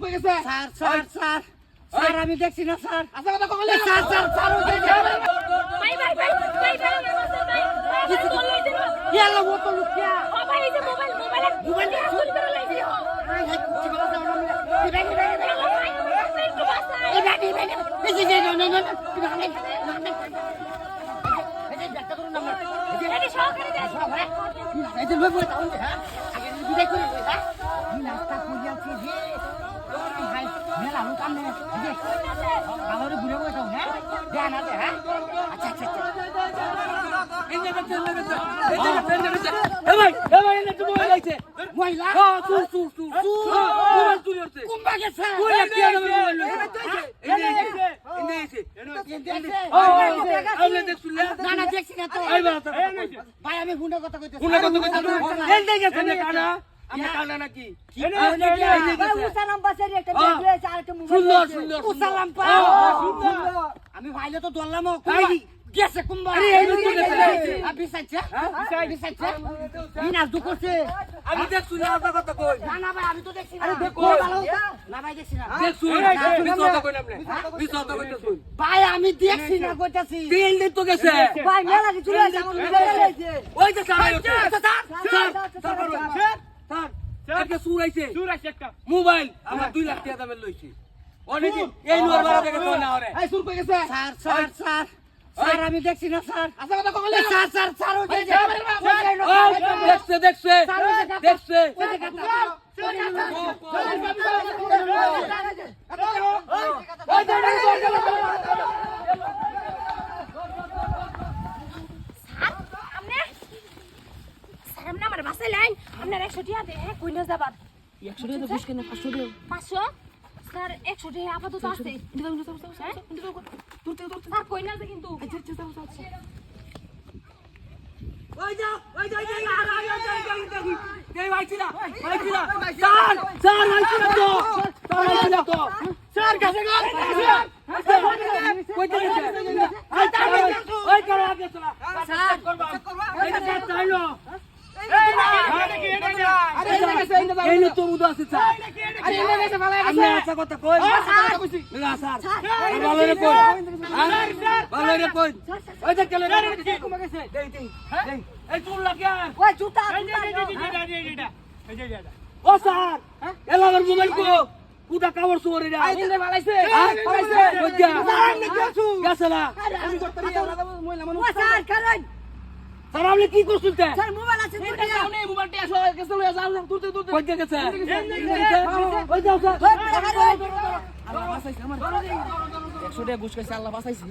কই গেছে স্যার আমি দেখছি না স্যার। আচ্ছা কথা কইলে স্যার ভাই ইয়ালা ও তো লুকিয়া ভাই এই যে মোবাইল চুরি করে লাইছি আই হাই কুচি বলা দাও না এটি সহকারী দেন ভাই আমি হুন্ডা কথা কইতেছি আমি ভাইলে তো দৌড়লাম গেছে কুম্বা করছে আমি দেখছি না কথা কই না ভাই আমি তো দেখছি না না ভাই দেখছি না দেখছি কথা কই না কথা কইতেছ ভাই আমি দেখছি না কইতাছি তিন দিন তো গেছে ভাই মেলা দি চলে আসে আমার মেলা লাইছে ওই যে স্যার একটা সুর আইছে একটা মোবাইল আমার 2 লাখ টাকা দামের লইছি অনেক এই নোর বাড়া থেকে তো না ওরে এই সুর কই গেছে স্যার আমি দেখছি না স্যার। আচ্ছা কথা কইলে স্যার দেখছে সামনে আমার বাসায় লাইন আপনার 100 টাকা দে কই না যাবার 100 টাকা বুঝ কেন 500 টাকা 500 স্যার 100 টাকা আপাতত আছে স্যার কই না কিন্তু এই ভাইছিলা স্যার কাছে গো কইতে গেছে ওই করো আগে চলা স্যার করবা এই যে চাইলো এই নে তো উদা আছে স্যার আমি আচ্ছা কথা কই না স্যার ভালো রে কই ভালো রে কই ওই যে কেলে কমে গেছে দেই এই চুল লাগিয়া ওই জুতা ও স্যার এলা আমার মোবাইল কো কুদা কাবর সুরে রে আইলে ভালাইছে কইয়া গেছে না ও স্যার কারণ স্যার আপনি কি করছেন স্যার মোবাইল আছে দুটো মোবাইলটা আসো গেছে লয়ে যাও দূরতে কইতে গেছে ওই যাও স্যার স্যার আল্লাহ বাঁচাইছে আমার 100 টাকা ঘুষ খাইছে আল্লাহ বাঁচাইছে